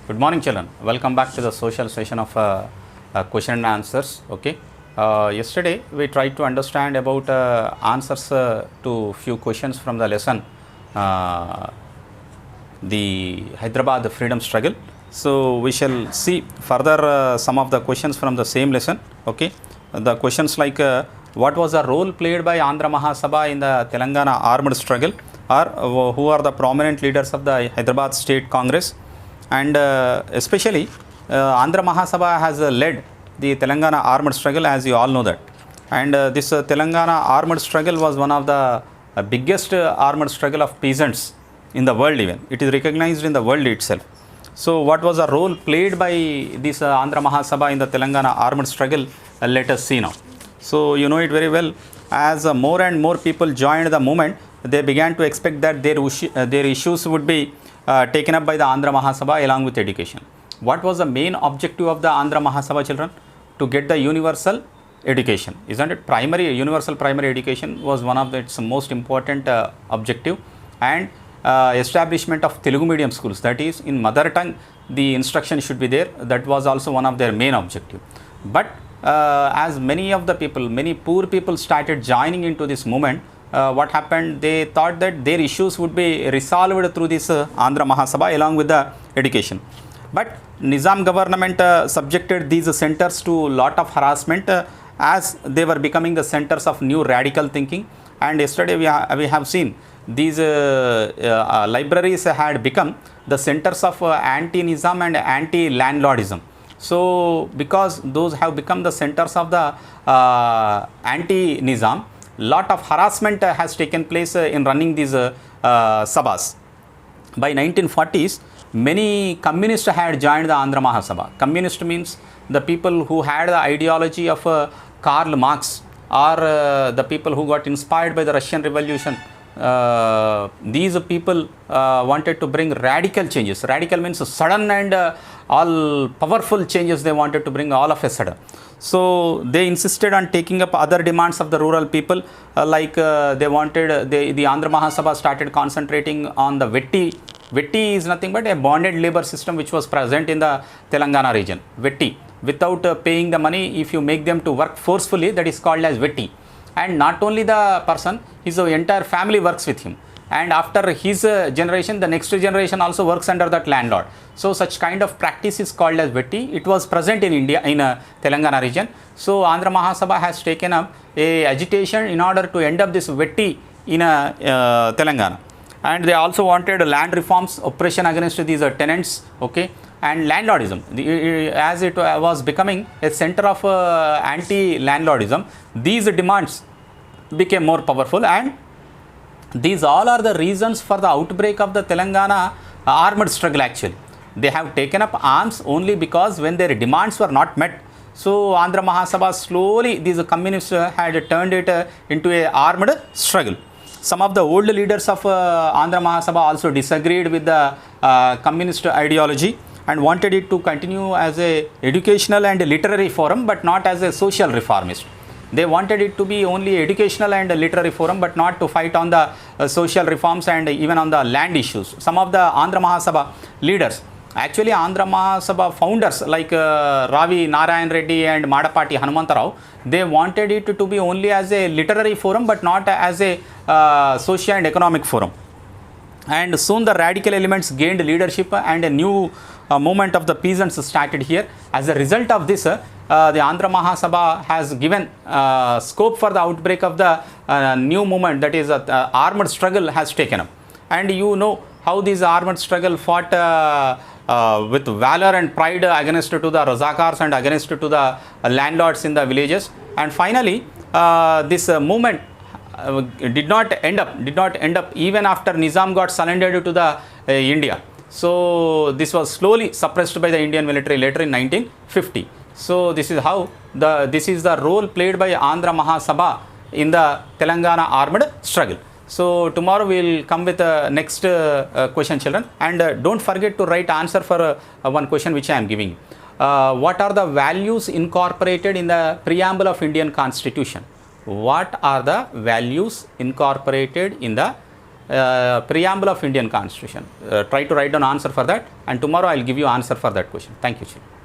Good morning, children. Welcome back to the social session of question and answers. Okay. Yesterday we tried to understand about answers to few questions from the lesson, the Hyderabad freedom struggle. So we shall see further some of the questions from the same lesson. Okay. The questions like what was the role played by Andhra Mahasabha in the Telangana armed struggle, or who are the prominent leaders of the Hyderabad State Congress, and especially Andhra Mahasabha has led the Telangana armed struggle, as you all know that. And this Telangana armed struggle was one of the biggest armed struggle of peasants in the world even. It is recognized in the world itself. So what was the role played by this Andhra Mahasabha in the Telangana armed struggle? Let us see now. So you know it very well. As more and more people joined the movement, they began to expect that their issues would be taken up by the Andhra Mahasabha along with education. What was the main objective of the Andhra Mahasabha, children? To get the universal education, isn't it? Universal primary education was one of its most important objective, and establishment of Telugu medium schools, that is in mother tongue the instruction should be there. That was also one of their main objective. But as many poor people started joining into this movement, what happened? They thought that their issues would be resolved through this Andhra Mahasabha along with the education. But Nizam government subjected these centers to lot of harassment as they were becoming the centers of new radical thinking. And yesterday we have seen these libraries had become the centers of anti-Nizam and anti-landlordism. So because those have become the centers of the anti-Nizam, lot of harassment has taken place in running these sabhas. By 1940s, many communists had joined the Andhra Mahasabha. Communist means the people who had the ideology of Karl Marx, or the people who got inspired by the Russian Revolution. These people wanted to bring radical changes. Radical means sudden and all powerful changes they wanted to bring all of a sudden. So they insisted on taking up other demands of the rural people, like they wanted, the Andhra Mahasabha started concentrating on the Vetti. Vetti is nothing but a bonded labor system which was present in the Telangana region. Vetti, without paying the money, if you make them to work forcefully, that is called as Vetti. And not only the person, his entire family works with him. And after his generation, the next generation also works under that landlord. So such kind of practice is called as Vetti. It was present in India, in Telangana region. So Andhra Mahasabha has taken up a agitation in order to end up this Vetti in Telangana. And they also wanted land reforms, oppression against these tenants, okay, and landlordism. As it was becoming a center of anti-landlordism, these demands became more powerful, and these all are the reasons for the outbreak of the Telangana armed struggle. Actually, they have taken up arms only because when their demands were not met. So Andhra Mahasabha slowly, these communists had turned it into a armed struggle. Some of the old leaders of Andhra Mahasabha also disagreed with the communist ideology and wanted it to continue as a educational and literary forum, but not as a social reformist. They wanted it to be only educational and literary forum, but not to fight on the social reforms and even on the land issues. Some of the Andhra Mahasabha leaders, actually Andhra Mahasabha founders like Ravi Narayan Reddy and Madapati Hanumantarao, they wanted it to be only as a literary forum, but not as a social and economic forum. And soon the radical elements gained leadership and a new movement of the peasants started here. As a result of this, the Andhra Mahasabha has given scope for the outbreak of the new movement, that is armed struggle has taken up. And you know how this armed struggle fought with valor and pride against to the Razakars and against to the landlords in the villages. And finally, this movement did not end up even after Nizam got surrendered to the India. So this was slowly suppressed by the Indian military later in 1950. So this is how this is the role played by Andhra Mahasabha in the Telangana armed struggle. So tomorrow we will come with the next question, children, and don't forget to write answer for one question which I am giving. What are the values incorporated in the preamble of Indian Constitution? What are the values incorporated in the preamble of Indian Constitution. Try to write down answer for that, and tomorrow I will give you answer for that question. Thank you, children.